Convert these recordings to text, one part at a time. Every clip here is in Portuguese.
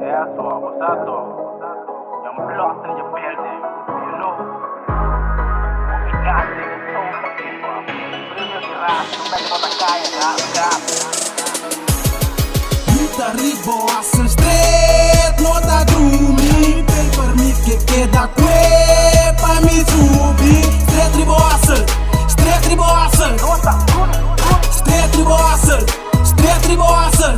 É só, moçado. É um plot in your building, you know. Obrigado, Muita riboação, straight, nota grumi. Paper me que queda que pra me subir. Straight riboação, straight riboação. Straight riboação, straight riboação.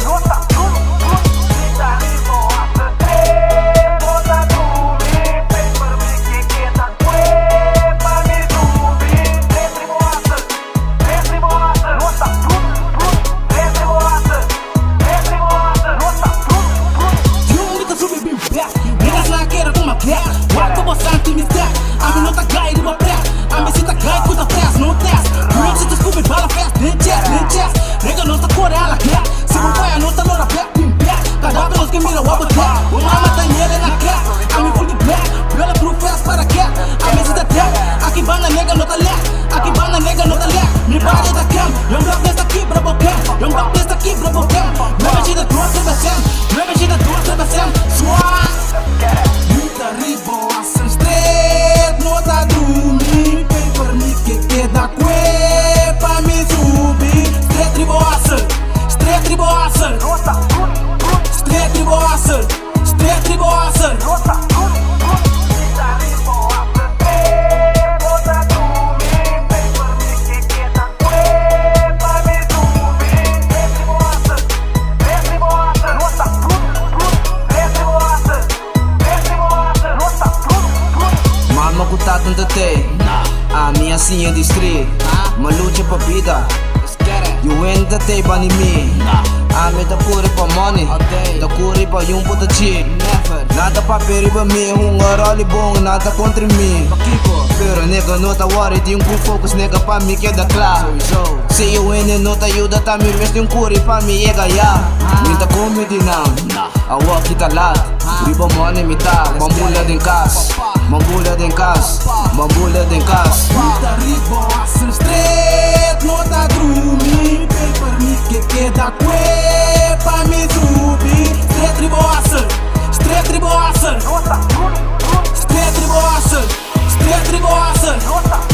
A minha sim industria, uma luta pra vida. You ain't the day bunny me. I'm the puri pa money, the puri pa yung puta chi. Nada pa peri pa me, aroli bong nada contra mim. Pero nega não tá worried, yung ku focus nega pa mi queda claro. Se eu ainda não tá ajuda, tá me veste um curi pa mi ega ya. Minta comedy não, awa kita lat. Riba money mi tá, mambula din kas, mambula din kas, mambula din kas. Muita riboação, straight, nota grumi. Paper me que queda que pra me subir. Straight riboação, straight riboação. Straight riboação, straight riboação.